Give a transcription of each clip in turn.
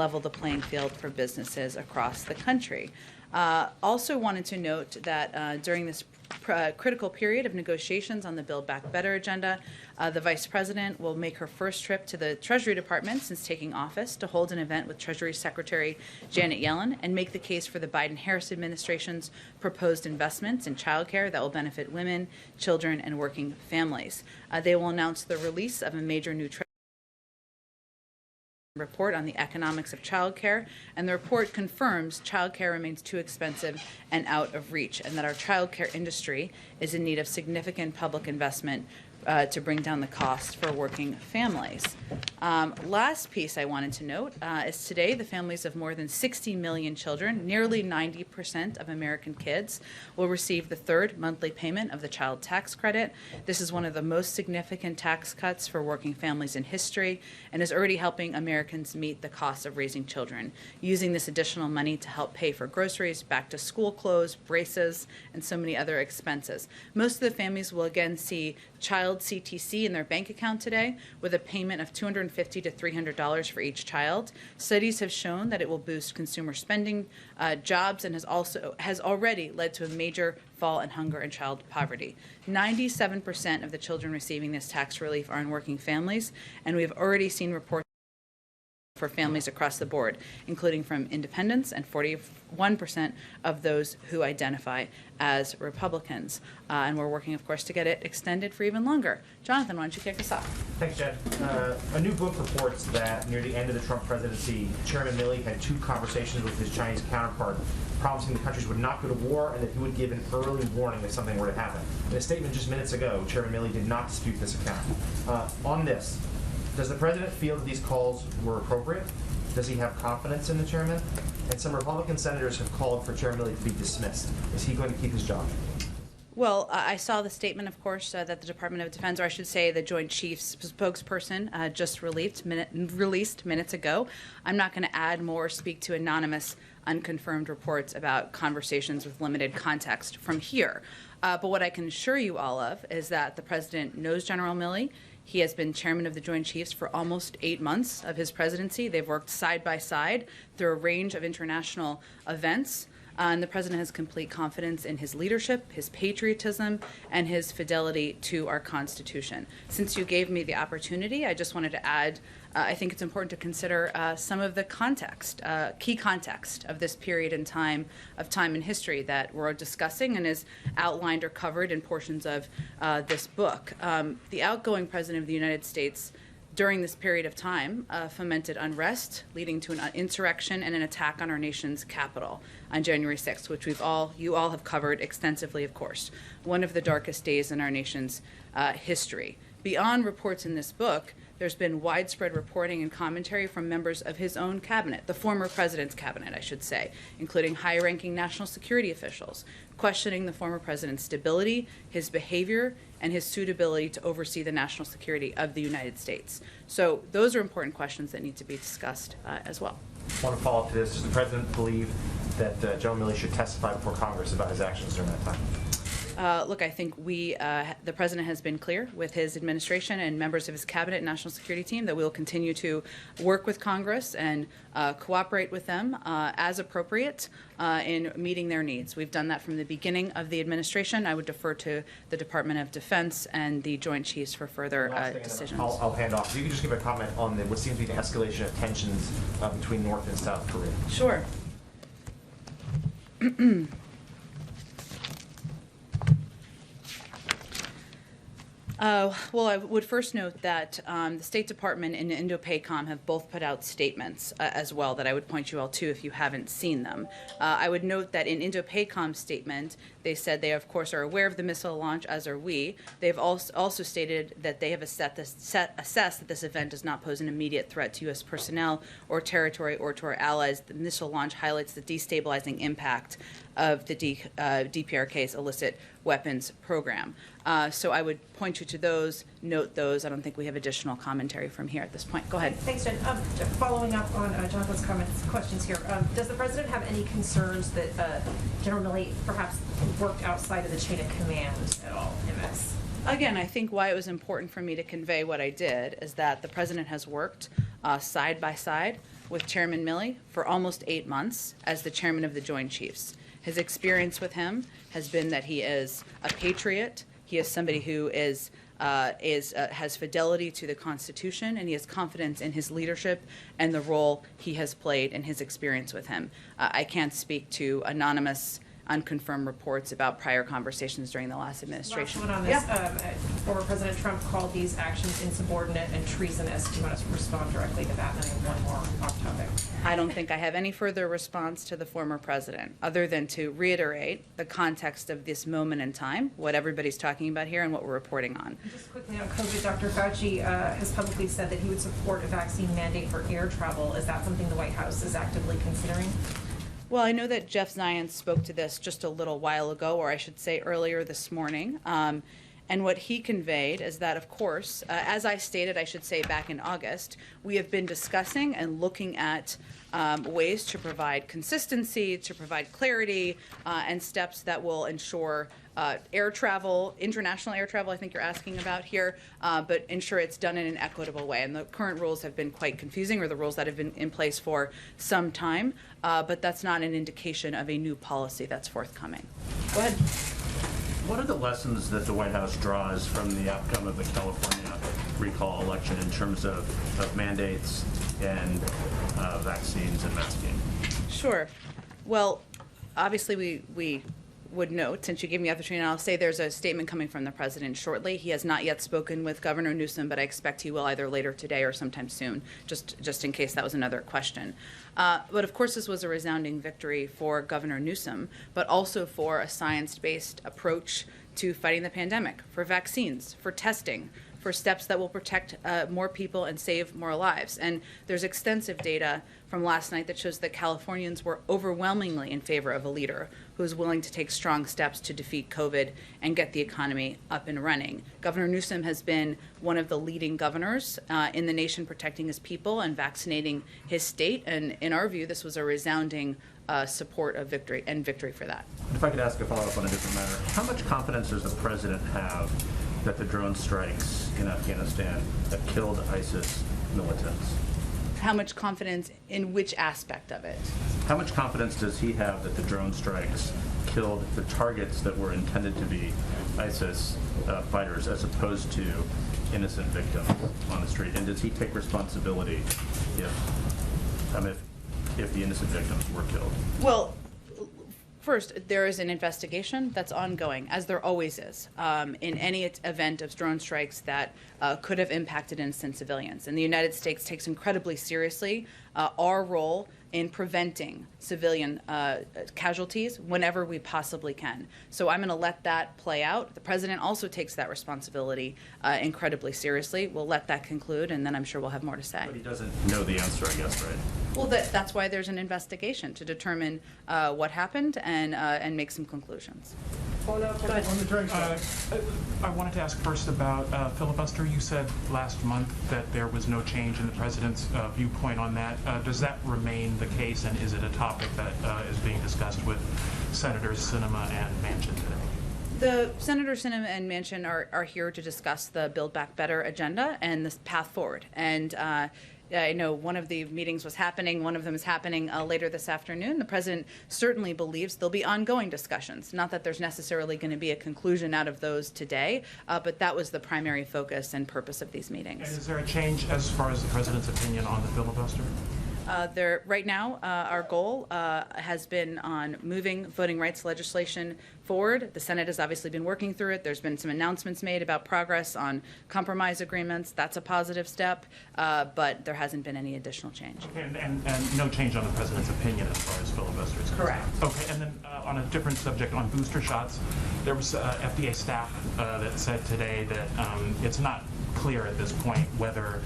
level the playing field for businesses across the country. Also wanted to note that during this critical period of negotiations on the Build Back Better agenda, the Vice President will make her first trip to the Treasury Department since taking office to hold an event with Treasury Secretary Janet Yellen and make the case for the Biden-Harris administration's proposed investments in childcare that will benefit women, children, and working families. They will announce the release of a major new report on the economics of childcare, and the report confirms childcare remains too expensive and out of reach, and that our childcare industry is in need of significant public investment to bring down the cost for working families. Last piece I wanted to note is today the families of more than 60 million children, nearly 90% of American kids, will receive the third monthly payment of the child tax credit. This is one of the most significant tax cuts for working families in history and is already helping Americans meet the cost of raising children, using this additional money to help pay for groceries, back to school clothes, braces, and so many other expenses. Most of the families will again see child CTC in their bank account today with a payment of $250 to $300 for each child. Studies have shown that it will boost consumer spending, jobs, and has already led to a major fall in hunger and child poverty. 97% of the children receiving this tax relief are in working families, and we have already seen reports for families across the board, including from independents and 41% of those who identify as Republicans. And we're working, of course, to get it extended for even longer. Jonathan, why don't you kick us off? Thanks, Jen. A new book reports that near the end of the Trump presidency, Chairman Milley had 2 conversations with his Chinese counterpart, promising the countries would not go to war and that he would give an early warning if something were to happen. In a statement just minutes ago, Chairman Milley did not dispute this account. On this, does the president feel that these calls were appropriate? Does he have confidence in the chairman? And some Republican senators have called for Chairman Milley to be dismissed. Is he going to keep his job? Well, I saw the statement, of course, that the Department of Defense, or I should say the Joint Chiefs spokesperson, just released minutes ago. I'm not going to add more or speak to anonymous, unconfirmed reports about conversations with limited context from here. But what I can assure you all of is that the president knows General Milley. He has been chairman of the Joint Chiefs for almost 8 months of his presidency. They've worked side by side through a range of international events. And the president has complete confidence in his leadership, his patriotism, and his fidelity to our Constitution. Since you gave me the opportunity, I just wanted to add, I think it's important to consider some of the context, key context of this period in time in history that we're discussing and is outlined or covered in portions of this book. The outgoing president of the United States during this period of time fomented unrest, leading to an insurrection and an attack on our nation's capital on January 6th, which you all have covered extensively, of course. One of the darkest days in our nation's history. Beyond reports in this book, there's been widespread reporting and commentary from members of his own cabinet, the former president's cabinet, I should say, including high-ranking national security officials, questioning the former president's stability, his behavior, and his suitability to oversee the national security of the United States. So those are important questions that need to be discussed as well. I want to follow up to this. Does the president believe that Joe Milley should testify before Congress about his actions during that time? Look, I think the president has been clear with his administration and members of his cabinet and national security team that we will continue to work with Congress and cooperate with them as appropriate in meeting their needs. We've done that from the beginning of the administration. I would defer to the Department of Defense and the Joint Chiefs for further decisions. I'll hand off. If you could just give a comment on what seems to be the escalation of tensions between North and South Korea. Sure. Well, I would first note that the State Department and Indo-PACOM have both put out statements as well that I would point you all to if you haven't seen them. I would note that in Indo-PACOM's statement, they said they, of course, are aware of the missile launch, as are we. They've also stated that they have assessed that this event does not pose an immediate threat to U.S. personnel or territory or to our allies. The missile launch highlights the destabilizing impact of the DPRK's illicit weapons program. So I would point you to those, note those. I don't think we have additional commentary from here at this point. Go ahead. Thanks, Jen. Following up on Jonathan's questions here, does the president have any concerns that General Milley perhaps worked outside of the chain of command at all in this? Again, I think why it was important for me to convey what I did is that the president has worked side by side with Chairman Milley for almost 8 months as the chairman of the Joint Chiefs. His experience with him has been that he is a patriot. He is somebody who has fidelity to the Constitution, and he has confidence in his leadership and the role he has played in his experience with him. I can't speak to anonymous, unconfirmed reports about prior conversations during the last administration. Last one on this. Former President Trump called these actions insubordinate and treasonous. Do you want us to respond directly to that? And then I have one more off topic. I don't think I have any further response to the former president, other than to reiterate the context of this moment in time, what everybody's talking about here, and what we're reporting on. Just quickly on COVID, Dr. Fauci has publicly said that he would support a vaccine mandate for air travel. Is that something the White House is actively considering? Well, I know that Jeff Zients spoke to this just a little while ago, or I should say earlier this morning. And what he conveyed is that, of course, as I stated, I should say back in August, we have been discussing and looking at ways to provide consistency, to provide clarity, and steps that will ensure air travel, international air travel, I think you're asking about here, but ensure it's done in an equitable way. And the current rules have been quite confusing, or the rules that have been in place for some time, but that's not an indication of a new policy that's forthcoming. Go ahead. What are the lessons that the White House draws from the outcome of the California recall election in terms of mandates and vaccines and masking? Sure. Well, obviously we would note, since you gave me the opportunity, and I'll say there's a statement coming from the president shortly. He has not yet spoken with Governor Newsom, but I expect he will either later today or sometime soon, just in case that was another question. But of course, this was a resounding victory for Governor Newsom, but also for a science-based approach to fighting the pandemic, for vaccines, for testing, for steps that will protect more people and save more lives. And there's extensive data from last night that shows that Californians were overwhelmingly in favor of a leader who is willing to take strong steps to defeat COVID and get the economy up and running. Governor Newsom has been one of the leading governors in the nation protecting his people and vaccinating his state. And in our view, this was a resounding support of victory for that. If I could ask a follow-up on a different matter, how much confidence does the president have that the drone strikes in Afghanistan have killed ISIS militants? How much confidence in which aspect of it? How much confidence does he have that the drone strikes killed the targets that were intended to be ISIS fighters as opposed to innocent victims on the street? And does he take responsibility if the innocent victims were killed? Well, first, there is an investigation that's ongoing, as there always is, in any event of drone strikes that could have impacted innocent civilians. And the United States takes incredibly seriously our role in preventing civilian casualties whenever we possibly can. So I'm going to let that play out. The president also takes that responsibility incredibly seriously. We'll let that conclude, and then I'm sure we'll have more to say. But he doesn't know the answer, I guess, right? Well, that's why there's an investigation to determine what happened and make some conclusions. I wanted to ask first about filibuster. You said last month that there was no change in the president's viewpoint on that. Does that remain the case, and is it a topic that is being discussed with Senators Sinema and Manchin today? The Senator Sinema and Manchin are here to discuss the Build Back Better agenda and the path forward. And I know one of the meetings was happening. One of them is happening later this afternoon. The president certainly believes there'll be ongoing discussions. Not that there's necessarily going to be a conclusion out of those today, but that was the primary focus and purpose of these meetings. And is there a change as far as the president's opinion on the filibuster? Right now, our goal has been on moving voting rights legislation forward. The Senate has obviously been working through it. There's been some announcements made about progress on compromise agreements. That's a positive step, but there hasn't been any additional change. Okay, and no change on the president's opinion as far as filibuster is concerned? Correct. Okay, and then on a different subject, on booster shots, there was FDA staff that said today that it's not clear at this point whether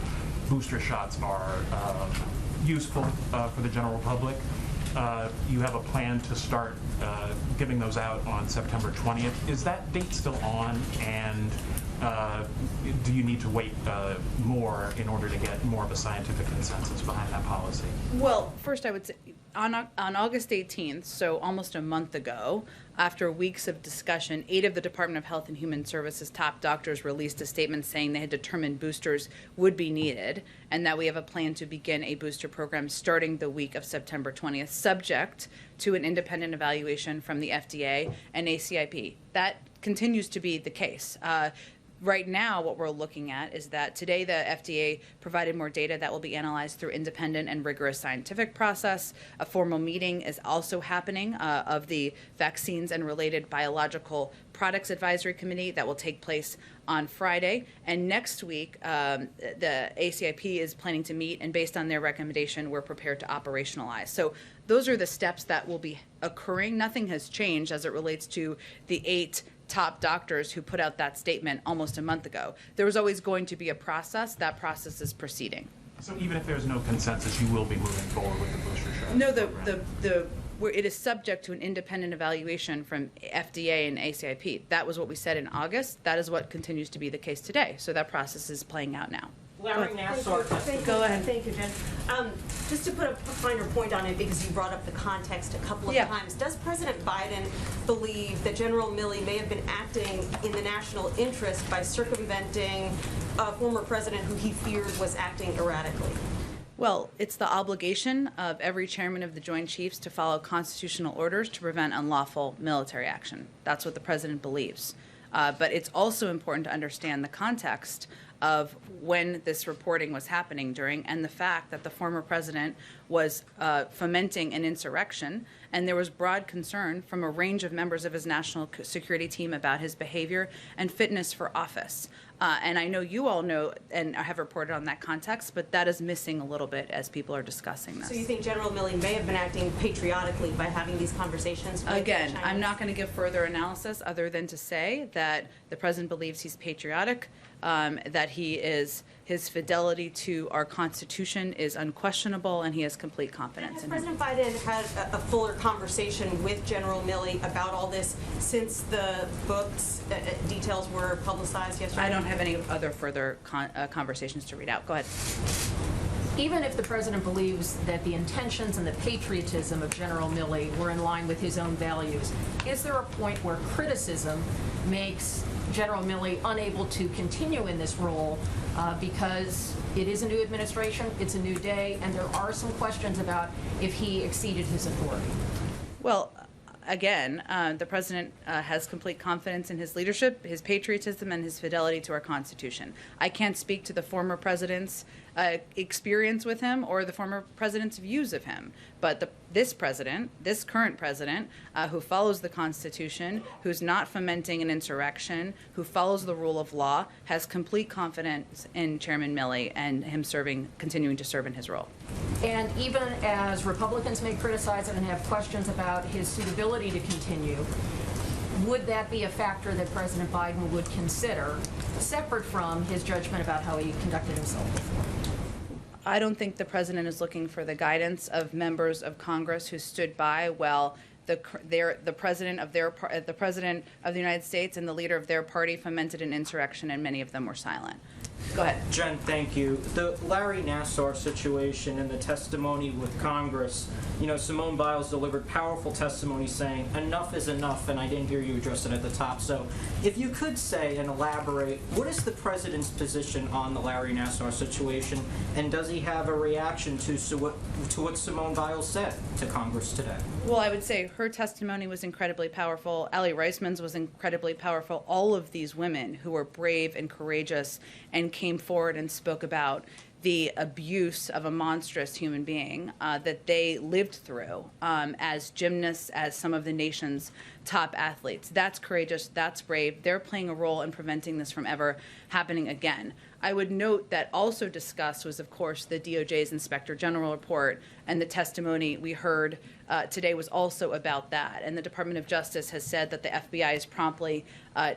booster shots are useful for the general public. You have a plan to start giving those out on September 20th. Is that date still on? And do you need to wait more in order to get more of a scientific consensus behind that policy? Well, first I would say on August 18th, so almost a month ago, after weeks of discussion, 8 of the Department of Health and Human Services top doctors released a statement saying they had determined boosters would be needed and that we have a plan to begin a booster program starting the week of September 20th, subject to an independent evaluation from the FDA and ACIP. That continues to be the case. Right now, what we're looking at is that today the FDA provided more data that will be analyzed through independent and rigorous scientific process. A formal meeting is also happening of the Vaccines and Related Biological Products Advisory Committee that will take place on Friday. And next week, the ACIP is planning to meet, and based on their recommendation, we're prepared to operationalize. So those are the steps that will be occurring. Nothing has changed as it relates to the 8 top doctors who put out that statement almost a month ago. There was always going to be a process. That process is proceeding. So even if there's no consensus, you will be moving forward with the booster shot? No, program? where it is subject to an independent evaluation from FDA and ACIP. That was what we said in August. That is what continues to be the case today. So that process is playing out now. Larry Nassar. Go ahead. Thank you, Jen. Just to put a finer point on it, because you brought up the context a couple of times, does President Biden believe that General Milley may have been acting in the national interest by circumventing a former president who he feared was acting erratically? Well, it's the obligation of every chairman of the Joint Chiefs to follow constitutional orders to prevent unlawful military action. That's what the president believes. But it's also important to understand the context of when this reporting was happening during, and the fact that the former president was fomenting an insurrection, and there was broad concern from a range of members of his national security team about his behavior and fitness for office. And I know you all know and have reported on that context, but that is missing a little bit as people are discussing this. So you think General Milley may have been acting patriotically by having these conversations with Again, the Chinese? I'm not going to give further analysis other than to say that the president believes he's patriotic, that his fidelity to our Constitution is unquestionable, and he has complete confidence in Has him. President Biden had a fuller conversation with General Milley about all this since the book's details were publicized yesterday? I don't have any other further conversations to read out. Go ahead. Even if the president believes that the intentions and the patriotism of General Milley were in line with his own values, is there a point where criticism makes General Milley unable to continue in this role because it is a new administration, it's a new day, and there are some questions about if he exceeded his authority? Well, again, the president has complete confidence in his leadership, his patriotism, and his fidelity to our Constitution. I can't speak to the former president's experience with him or the former president's views of him, but this current president, who follows the Constitution, who's not fomenting an insurrection, who follows the rule of law, has complete confidence in Chairman Milley and him continuing to serve in his role. And even as Republicans may criticize it and have questions about his suitability to continue, would that be a factor that President Biden would consider, separate from his judgment about how he conducted himself before? I don't think the president is looking for the guidance of members of Congress who stood by while the president of the United States and the leader of their party fomented an insurrection, and many of them were silent. Go ahead. Jen, thank you. The Larry Nassar situation and the testimony with Congress, Simone Biles delivered powerful testimony saying enough is enough, and I didn't hear you address it at the top. So if you could say and elaborate, what is the president's position on the Larry Nassar situation, and does he have a reaction to what Simone Biles said to Congress today? Well, I would say her testimony was incredibly powerful. Allie Reisman's was incredibly powerful. All of these women who were brave and courageous and came forward and spoke about the abuse of a monstrous human being that they lived through as gymnasts, as some of the nation's top athletes. That's courageous. That's brave. They're playing a role in preventing this from ever happening again. I would note that also discussed was, of course, the DOJ's Inspector General report, and the testimony we heard today was also about that. And the Department of Justice has said that the FBI is promptly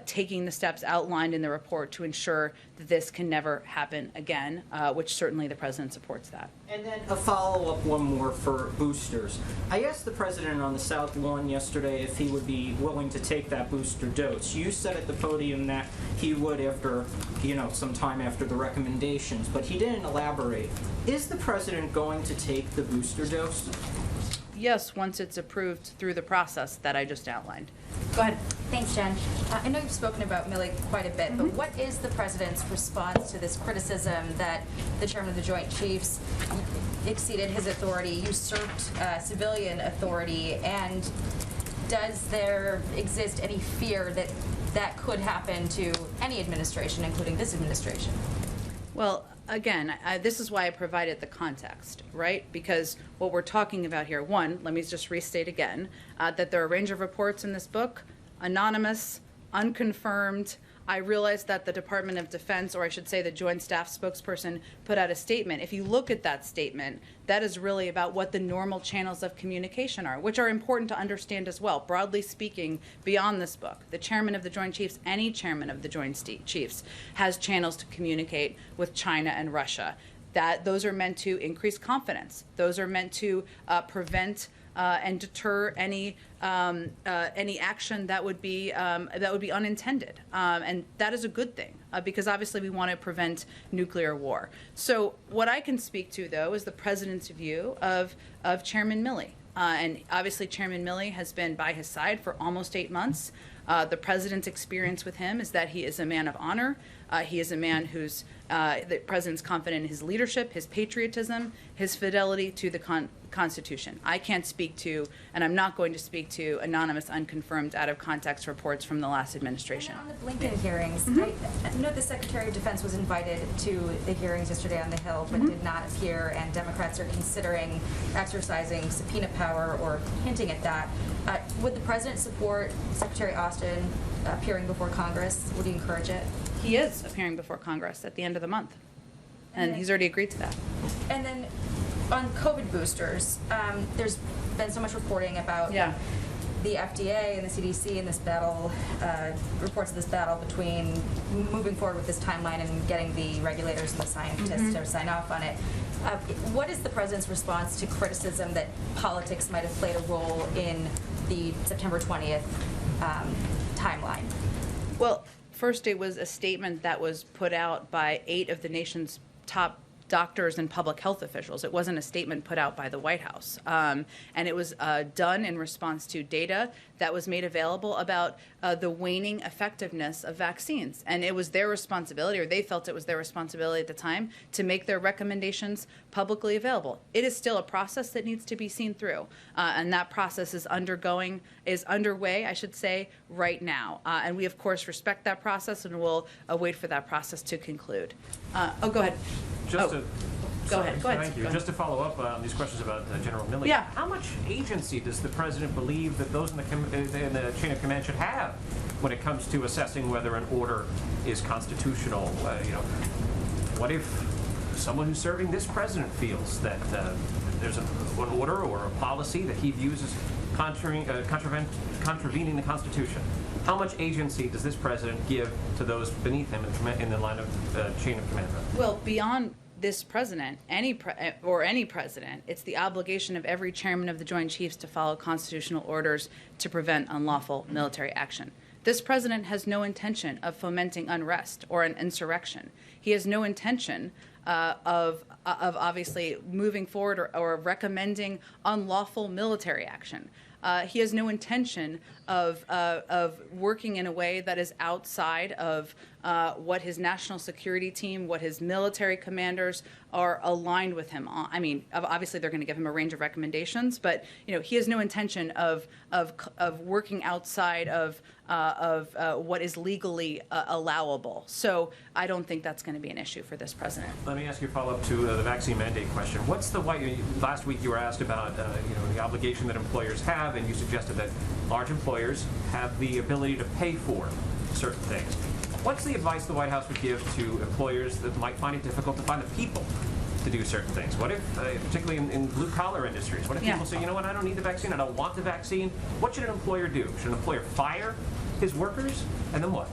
taking the steps outlined in the report to ensure that this can never happen again, which certainly the president supports that. And then a follow-up, one more for boosters. I asked the president on the South Lawn yesterday if he would be willing to take that booster dose. You said at the podium that he would after, some time after the recommendations, but he didn't elaborate. Is the president going to take the booster dose? Yes, once it's approved through the process that I just outlined. Go ahead. Thanks, Jen. I know you've spoken about Milley quite a bit, but what is the president's response to this criticism that the chairman of the Joint Chiefs exceeded his authority, usurped civilian authority, and does there exist any fear that that could happen to any administration, including this administration? Well, again, this is why I provided the context, right? Because what we're talking about here, one, let me just restate again, that there are a range of reports in this book, anonymous, unconfirmed. I realize that the Department of Defense, or I should say the Joint Staff spokesperson, put out a statement. If you look at that statement, that is really about what the normal channels of communication are, which are important to understand as well. Broadly speaking, beyond this book, the chairman of the Joint Chiefs, any chairman of the Joint Chiefs, has channels to communicate with China and Russia. Those are meant to increase confidence. Those are meant to prevent and deter any action that would be unintended, and that is a good thing because obviously we want to prevent nuclear war. So what I can speak to, though, is the president's view of Chairman Milley, and obviously Chairman Milley has been by his side for almost 8 months. The president's experience with him is that he is a man of honor. He is a man who's the president's confident in his leadership, his patriotism, his fidelity to the Constitution. I can't speak to, and I'm not going to speak to, anonymous, unconfirmed, out-of-context reports from the last administration. And on the Blinken hearings, I know the Secretary of Defense was invited to the hearings yesterday on the Hill, but did not appear, and Democrats are considering exercising subpoena power or hinting at that. Would the President support Secretary Austin appearing before Congress? Would he encourage it? He is appearing before Congress at the end of the month, and he's already agreed to that. And then on COVID boosters, there's been so much reporting about the FDA and the CDC in this battle, reports of this battle between moving forward with this timeline and getting the regulators and the scientists to sign off on it. What is the president's response to criticism that politics might have played a role in the September 20th timeline? Well, first, it was a statement that was put out by 8 of the nation's top doctors and public health officials. It wasn't a statement put out by the White House. And it was done in response to data that was made available about the waning effectiveness of vaccines. And it was their responsibility, or they felt it was their responsibility at the time, to make their recommendations publicly available. It is still a process that needs to be seen through. And that process is underway, I should say, right now. And we, of course, respect that process, and we'll wait for that process to conclude. Go ahead. Go ahead. Thank you. Just to follow up on these questions about General Milley. Yeah. How much agency does the president believe that those in the chain of command should have when it comes to assessing whether an order is constitutional? What if someone who's serving this president feels that there's an order or a policy that he views as contravening the Constitution? How much agency does this president give to those beneath him in the line of chain of command? Well, beyond this president, any president, it's the obligation of every chairman of the Joint Chiefs to follow constitutional orders to prevent unlawful military action. This president has no intention of fomenting unrest or an insurrection. He has no intention of obviously moving forward or recommending unlawful military action. He has no intention of working in a way that is outside of what his national security team, what his military commanders are aligned with him on. I mean, obviously they're going to give him a range of recommendations, but he has no intention of working outside of what is legally allowable. So I don't think that's going to be an issue for this president. Let me ask you a follow-up to the vaccine mandate question. What's the last week you were asked about the obligation that employers have, and you suggested that large employers have the ability to pay for certain things. What's the advice the White House would give to employers that might find it difficult to find the people to do certain things? What if, particularly in blue-collar industries, what if people say, you know what, I don't need the vaccine, I don't want the vaccine? What should an employer do? Should an employer fire his workers? And then what?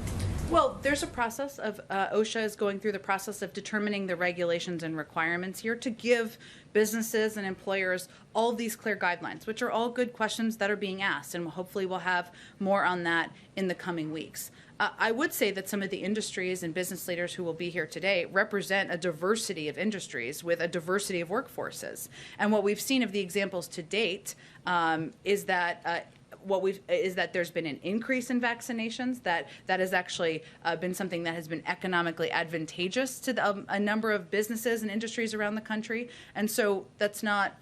Well, there's a process of, OSHA is going through the process of determining the regulations and requirements here to give businesses and employers all these clear guidelines, which are all good questions that are being asked, and hopefully we'll have more on that in the coming weeks. I would say that some of the industries and business leaders who will be here today represent a diversity of industries with a diversity of workforces. And what we've seen of the examples to date is that there's been an increase in vaccinations, that has actually been something that has been economically advantageous to a number of businesses and industries around the country. And so that's not,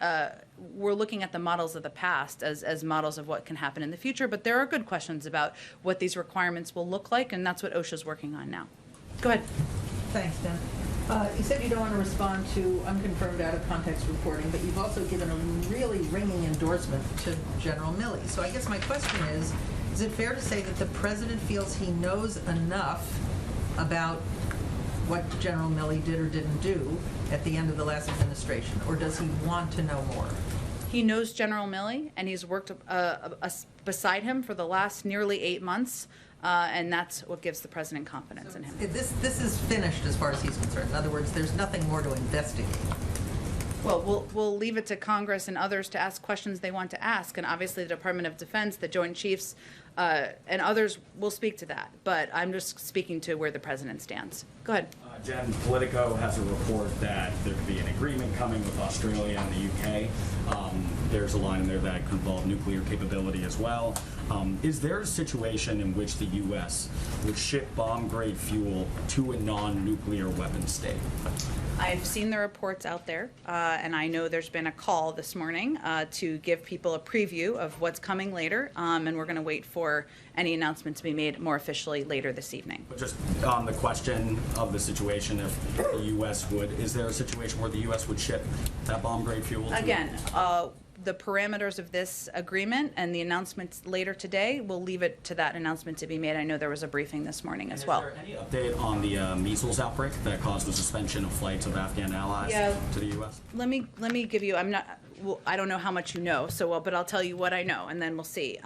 we're looking at the models of the past as models of what can happen in the future, but there are good questions about what these requirements will look like, and that's what OSHA's working on now. Go ahead. Thanks, Dan. You said you don't want to respond to unconfirmed out-of-context reporting, but you've also given a really ringing endorsement to General Milley. So I guess my question is it fair to say that the president feels he knows enough about what General Milley did or didn't do at the end of the last administration, or does he want to know more? He knows General Milley, and he's worked beside him for the last nearly 8 months. And that's what gives the president confidence in him. This is finished as far as he's concerned. In other words, there's nothing more to investigate. Well, we'll leave it to Congress and others to ask questions they want to ask, and obviously the Department of Defense, the Joint Chiefs, and others will speak to that. But I'm just speaking to where the president stands. Go ahead. Jen, Politico has a report that there could be an agreement coming with Australia and the UK. There's a line in there that could involve nuclear capability as well. Is there a situation in which the U.S. would ship bomb-grade fuel to a non-nuclear weapon state? I've seen the reports out there, and I know there's been a call this morning to give people a preview of what's coming later, and we're going to wait for any announcement to be made more officially later this evening. But just on the question of the situation, if the U.S. would, is there a situation where the U.S. would ship that bomb-grade fuel to Again, the parameters of this agreement and the announcements later today, we'll leave it to that announcement to be made. I know there was a briefing this morning as well. Is there any update on the measles outbreak that caused the suspension of flights of Afghan allies to the U.S.? Let me give you, I don't know how much you know, but I'll tell you what I know, and then we'll see.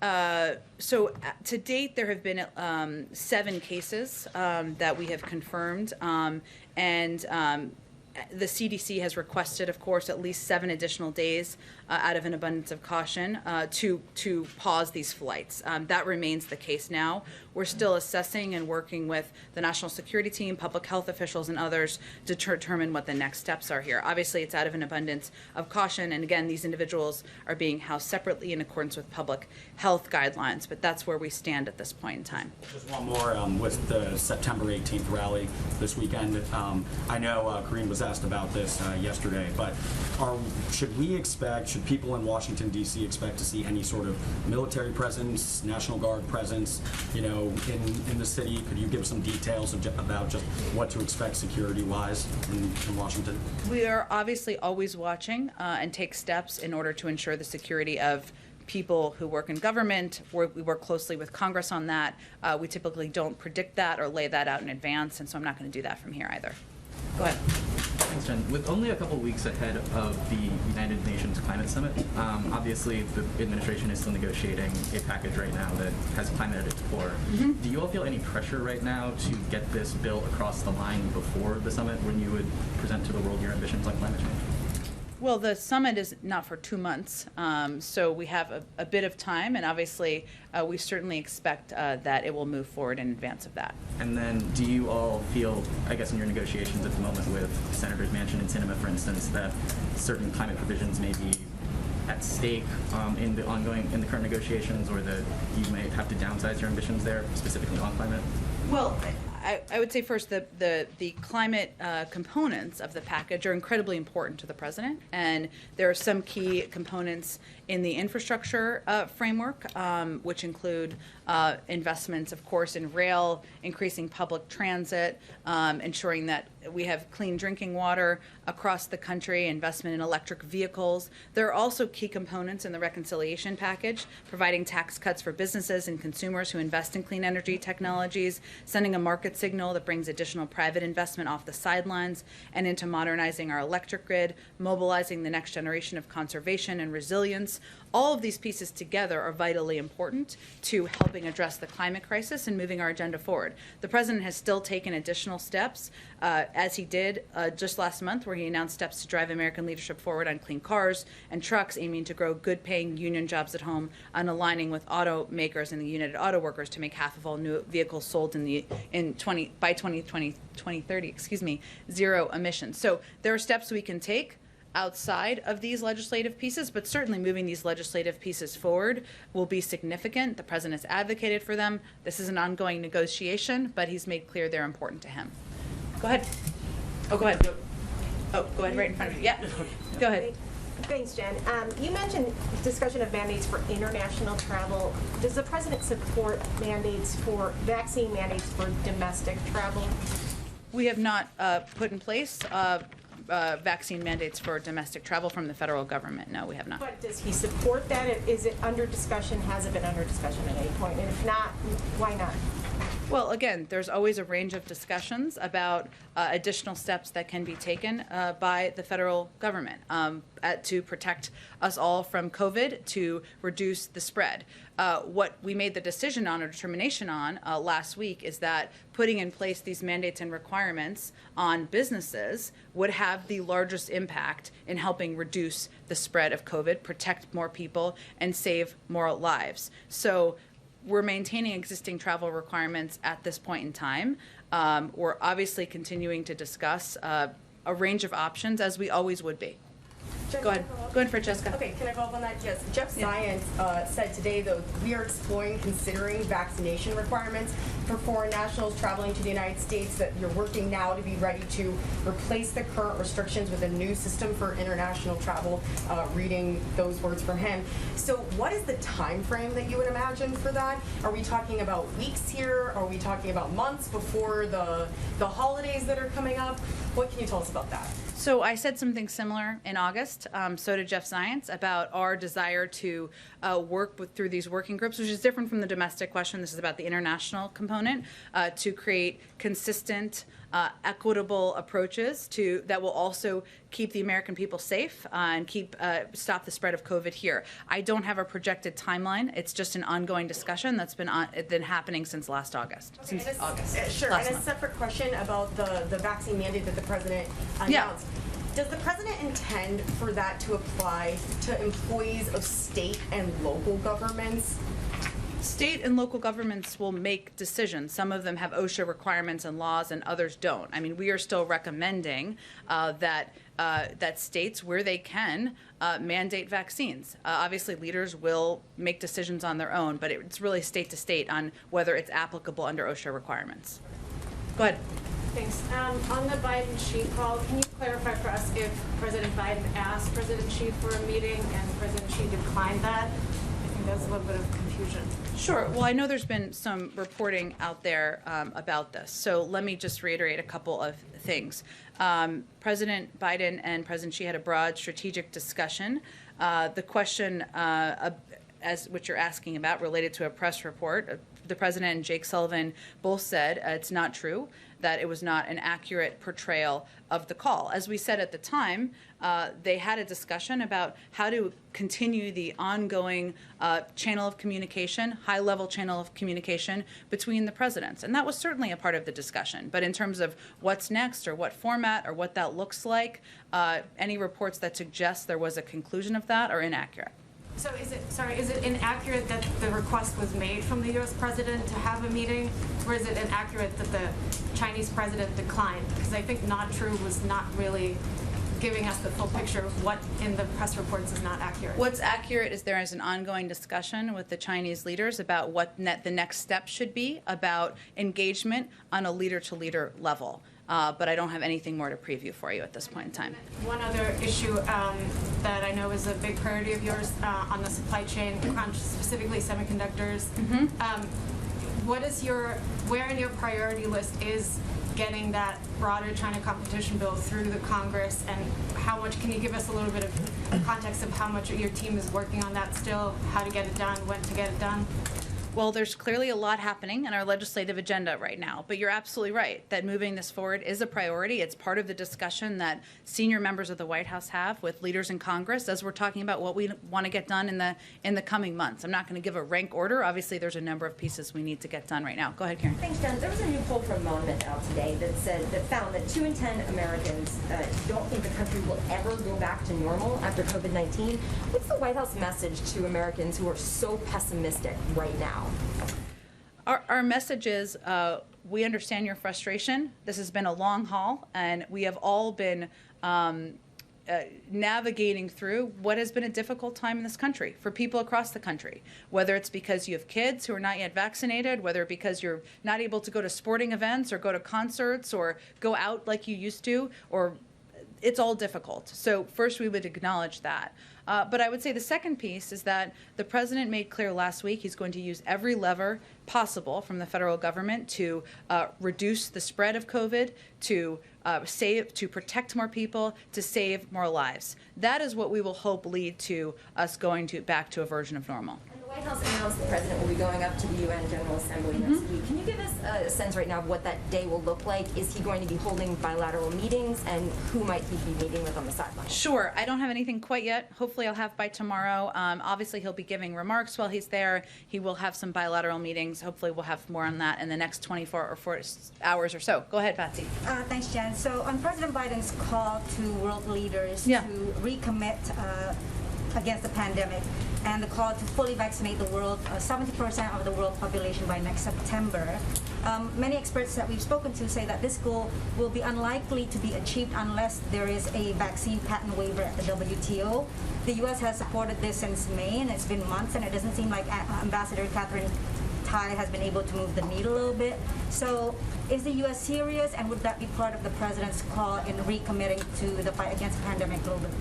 So to date, there have been 7 cases that we have confirmed, and the CDC has requested, of course, at least 7 additional days out of an abundance of caution to pause these flights. That remains the case now. We're still assessing and working with the national security team, public health officials, and others to determine what the next steps are here. Obviously, it's out of an abundance of caution, and again, these individuals are being housed separately in accordance with public health guidelines, but that's where we stand at this point in time. Just one more with the September 18th rally this weekend. I know Karine was asked about this yesterday, but should people in Washington, D.C. expect to see any sort of military presence, National Guard presence, in the city? Could you give some details about just what to expect security-wise in Washington? We are obviously always watching and take steps in order to ensure the security of people who work in government. We work closely with Congress on that. We typically don't predict that or lay that out in advance, and so I'm not going to do that from here either. Go ahead. Thanks, Jen. With only a couple weeks ahead of the United Nations Climate Summit, obviously the administration is still negotiating a package right now that has climate at its core. Mm-hmm. Do you all feel any pressure right now to get this bill across the line before the summit, when you would present to the world your ambitions on climate change? Well, the summit is not for 2 months, so we have a bit of time, and obviously we certainly expect that it will move forward in advance of that. And then do you all feel, I guess in your negotiations at the moment with Senators Manchin and Sinema, for instance, that certain climate provisions may be at stake in the current negotiations, or that you may have to downsize your ambitions there, specifically on climate? Well, I would say first the climate components of the package are incredibly important to the president, and there are some key components in the infrastructure framework, which include investments, of course, in rail, increasing public transit, ensuring that we have clean drinking water across the country, investment in electric vehicles. There are also key components in the reconciliation package, providing tax cuts for businesses and consumers who invest in clean energy technologies, sending a market signal that brings additional private investment off the sidelines and into modernizing our electric grid, mobilizing the next generation of conservation and resilience. All of these pieces together are vitally important to helping address the climate crisis and moving our agenda forward. The president has still taken additional steps, as he did just last month, where he announced steps to drive American leadership forward on clean cars and trucks, aiming to grow good-paying union jobs at home, and aligning with automakers and the United Auto Workers to make half of all new vehicles sold by 2030, zero emissions. So there are steps we can take outside of these legislative pieces, but certainly moving these legislative pieces forward will be significant. The president has advocated for them. This is an ongoing negotiation, but he's made clear they're important to him. Go ahead. Oh, go ahead. Oh, go ahead, right in front of you. Yeah, go ahead. Thanks, Jen. You mentioned discussion of mandates for international travel. Does the president support vaccine mandates for domestic travel? We have not put in place vaccine mandates for domestic travel from the federal government. No, we have not. But does he support that? Is it under discussion? Has it been under discussion at any point? And if not, why not? Well, again, there's always a range of discussions about additional steps that can be taken by the federal government to protect us all from COVID, to reduce the spread. What we made the decision on or determination on last week is that putting in place these mandates and requirements on businesses would have the largest impact in helping reduce the spread of COVID, protect more people, and save more lives. So we're maintaining existing travel requirements at this point in time. We're obviously continuing to discuss a range of options, as we always would be. Go ahead. Go ahead for it, Jessica. Okay, can I follow up on that? Yes. Jeff Zients said today, though, we are considering vaccination requirements for foreign nationals traveling to the United States, that you're working now to be ready to replace the current restrictions with a new system for international travel, reading those words from him. So what is the time frame that you would imagine for that? Are we talking about weeks here? Are we talking about months before the holidays that are coming up? What can you tell us about that? So I said something similar in August, so did Jeff Zients, about our desire to work through these working groups, which is different from the domestic question. This is about the international component, to create consistent, equitable approaches that will also keep the American people safe and stop the spread of COVID here. I don't have a projected timeline. It's just an ongoing discussion that's been happening since last August. Okay, since August. Sure. Last and month. a separate question about the vaccine mandate that the president announced. Yeah. Does the president intend for that to apply to employees of state and local governments? State and local governments will make decisions. Some of them have OSHA requirements and laws, and others don't. I mean, we are still recommending that states, where they can, mandate vaccines. Obviously, leaders will make decisions on their own, but it's really state to state on whether it's applicable under OSHA requirements. Go ahead. Thanks. On the Biden-Xi call, can you clarify for us if President Biden asked President Xi for a meeting and President Xi declined that? I think that's a little bit of confusion. Sure. Well, I know there's been some reporting out there about this. So let me just reiterate a couple of things. President Biden and President Xi had a broad strategic discussion. The question as what you're asking about related to a press report, the president and Jake Sullivan both said it's not true, that it was not an accurate portrayal of the call. As we said at the time, they had a discussion about how to continue the ongoing channel of communication, high-level channel of communication between the presidents. And that was certainly a part of the discussion. But in terms of what's next or what format or what that looks like, any reports that suggest there was a conclusion of that are inaccurate. So is it inaccurate that the request was made from the U.S. president to have a meeting, or is it inaccurate that the Chinese president declined? Because I think not true was not really giving us the full picture of what in the press reports is not accurate. What's accurate is there is an ongoing discussion with the Chinese leaders about what the next step should be about engagement on a leader-to-leader level. But I don't have anything more to preview for you at this point in time. One other issue that I know is a big priority of yours on the supply chain crunch, specifically semiconductors. Mm-hmm. Where in your priority list is getting that broader China competition bill through the Congress, and how much, can you give us a little bit of context of how much your team is working on that still, how to get it done, when to get it done? Well, there's clearly a lot happening in our legislative agenda right now, but you're absolutely right that moving this forward is a priority. It's part of the discussion that senior members of the White House have with leaders in Congress as we're talking about what we want to get done in the coming months. I'm not going to give a rank order. Obviously, there's a number of pieces we need to get done right now. Go ahead, Karen. Thanks, Jen. There was a new poll from Monmouth out today that found that 2 in 10 Americans don't think the country will ever go back to normal after COVID-19. What's the White House message to Americans who are so pessimistic right now? Our message is we understand your frustration. This has been a long haul, and we have all been navigating through what has been a difficult time in this country for people across the country, whether it's because you have kids who are not yet vaccinated, whether because you're not able to go to sporting events or go to concerts or go out like you used to, or it's all difficult. So first we would acknowledge that. But I would say the second piece is that the president made clear last week he's going to use every lever possible from the federal government to reduce the spread of COVID, to protect more people, to save more lives. That is what we will hope lead to us going back to a version of normal. The White House announced the president will be going up to the UN General Assembly next week. Can you give us a sense right now of what that day will look like? Is he going to be holding bilateral meetings, and who might he be meeting with on the sidelines? Sure. I don't have anything quite yet. Hopefully I'll have by tomorrow. Obviously he'll be giving remarks while he's there. He will have some bilateral meetings. Hopefully we'll have more on that in the next 24 or 4 hours or so. Go ahead, Patsy. Thanks, Jen. So on President Biden's call to world leaders to recommit against the pandemic, and the call to fully vaccinate the world, 70% of the world population by next September. Many experts that we've spoken to say that this goal will be unlikely to be achieved unless there is a vaccine patent waiver at the WTO. The U.S. has supported this since May, and it's been months, and it doesn't seem like Ambassador Catherine Tai has been able to move the needle a little bit. So is the U.S. serious, and would that be part of the president's call in recommitting to the fight against the pandemic globally?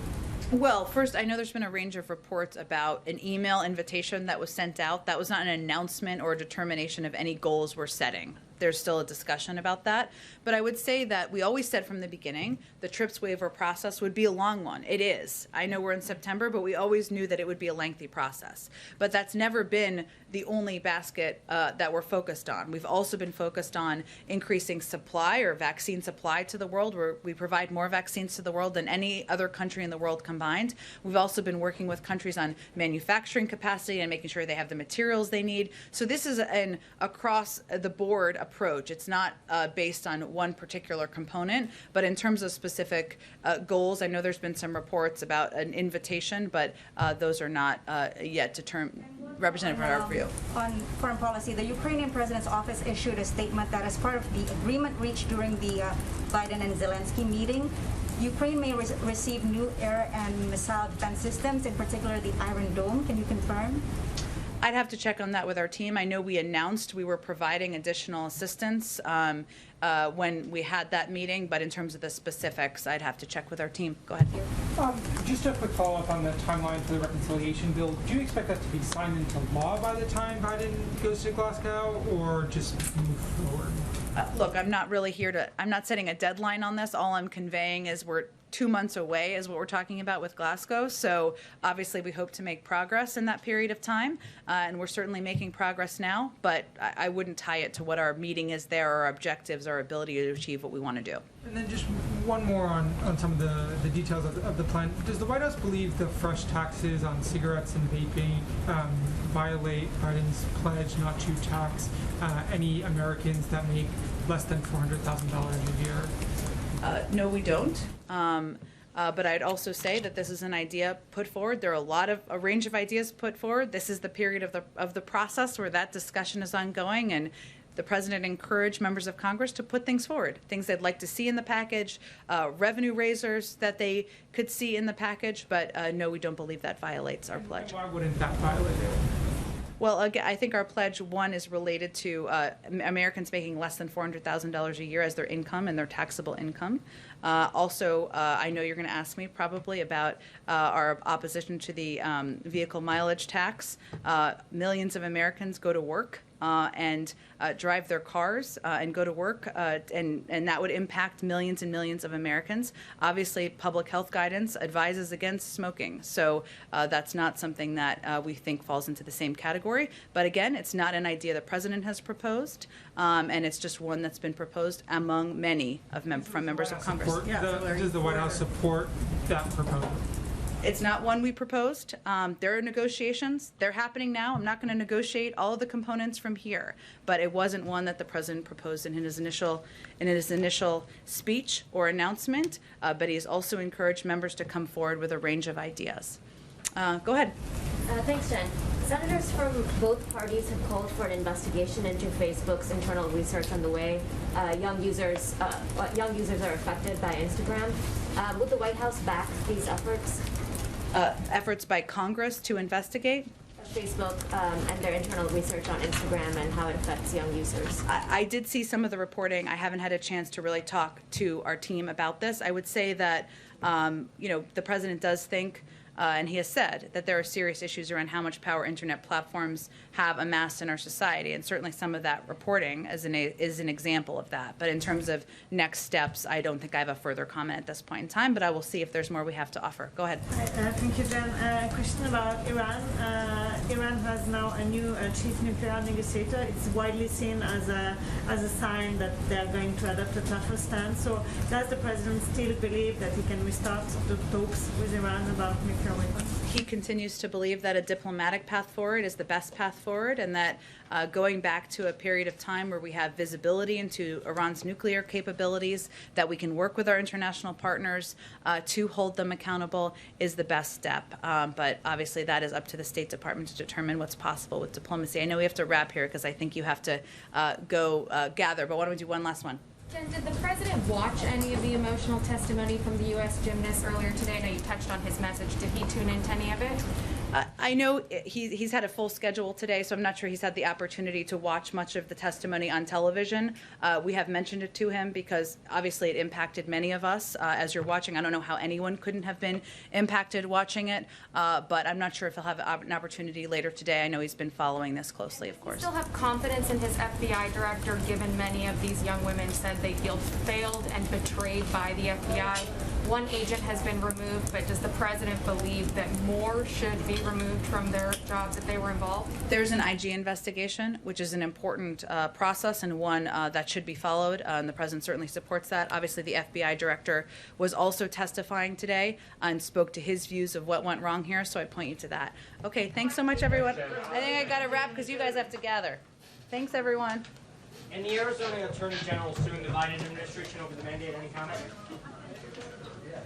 Well, first, I know there's been a range of reports about an email invitation that was sent out. That was not an announcement or a determination of any goals we're setting. There's still a discussion about that. But I would say that we always said from the beginning the TRIPS waiver process would be a long one. It is. I know we're in September, but we always knew that it would be a lengthy process. But that's never been the only basket that we're focused on. We've also been focused on increasing supply or vaccine supply to the world, where we provide more vaccines to the world than any other country in the world combined. We've also been working with countries on manufacturing capacity and making sure they have the materials they need. So this is an across-the-board approach. It's not based on one particular component, but in terms of specific goals, I know there's been some reports about an invitation, but those are not yet determined. Representative Review. On foreign policy, the Ukrainian president's office issued a statement that as part of the agreement reached during the Biden and Zelensky meeting, Ukraine may receive new air and missile defense systems, in particular the Iron Dome. Can you confirm? I'd have to check on that with our team. I know we announced we were providing additional assistance when we had that meeting, but in terms of the specifics, I'd have to check with our team. Go ahead. Just a quick follow-up on the timeline for the reconciliation bill. Do you expect that to be signed into law by the time Biden goes to Glasgow, or just move forward? Look, I'm not really I'm not setting a deadline on this. All I'm conveying is we're 2 months away is what we're talking about with Glasgow. So obviously we hope to make progress in that period of time. And we're certainly making progress now, but I wouldn't tie it to what our meeting is there, our objectives, our ability to achieve what we want to do. And then just one more on some of the details of the plan. Does the White House believe the fresh taxes on cigarettes and vaping violate Biden's pledge not to tax any Americans that make less than $400,000 a year? No, we don't. But I'd also say that this is an idea put forward. There are a range of ideas put forward. This is the period of the process where that discussion is ongoing, and the president encouraged members of Congress to put things forward, things they'd like to see in the package, revenue raisers that they could see in the package. But no, we don't believe that violates our pledge. Why wouldn't that violate it? Well, again, I think our pledge, one, is related to Americans making less than $400,000 a year as their income and their taxable income. Also, I know you're going to ask me probably about our opposition to the vehicle mileage tax. Millions of Americans go to work and drive their cars and go to work, and that would impact millions and millions of Americans. Obviously, public health guidance advises against smoking, so that's not something that we think falls into the same category. But again, it's not an idea the president has proposed, and it's just one that's been proposed among many from members of Congress. Does the White House support that proposal? It's not one we proposed. There are negotiations. They're happening now. I'm not going to negotiate all of the components from here, but it wasn't one that the president proposed in his initial speech or announcement. But he has also encouraged members to come forward with a range of ideas. Go ahead. Thanks, Jen. Senators from both parties have called for an investigation into Facebook's internal research on the way young users are affected by Instagram. Would the White House back these efforts? Efforts by Congress to investigate? Facebook and their internal research on Instagram and how it affects young users. I did see some of the reporting. I haven't had a chance to really talk to our team about this. I would say that, the president does think, and he has said that there are serious issues around how much power internet platforms have amassed in our society, and certainly some of that reporting is an example of that. But in terms of next steps, I don't think I have a further comment at this point in time, but I will see if there's more we have to offer. Go ahead. Thank you, Jen. Question about Iran. Iran has now a new chief nuclear negotiator. It's widely seen as a sign that they're going to adopt a tougher stance. So does the president still believe that he can restart the talks with Iran about nuclear weapons? He continues to believe that a diplomatic path forward is the best path forward, and that going back to a period of time where we have visibility into Iran's nuclear capabilities, that we can work with our international partners to hold them accountable is the best step. But obviously that is up to the State Department to determine what's possible with diplomacy. I know we have to wrap here because I think you have to go gather, but why don't we do one last one? Jen, did the president watch any of the emotional testimony from the U.S. gymnast earlier today? I know you touched on his message. Did he tune into any of it? I know he's had a full schedule today, so I'm not sure he's had the opportunity to watch much of the testimony on television. We have mentioned it to him because obviously it impacted many of us as you're watching. I don't know how anyone couldn't have been impacted watching it, but I'm not sure if he'll have an opportunity later today. I know he's been following this closely, of course. Do you still have confidence in his FBI director, given many of these young women said they feel failed and betrayed by the FBI? One agent has been removed, but does the president believe that more should be removed from their jobs if they were involved? There's an IG investigation, which is an important process and one that should be followed, and the president certainly supports that. Obviously, the FBI director was also testifying today and spoke to his views of what went wrong here, so I point you to that. Okay, thanks so much, everyone. I think I got to wrap because you guys have to gather. Thanks, everyone. And the Arizona Attorney General suing the Biden administration over the mandate. Any comment? Yeah.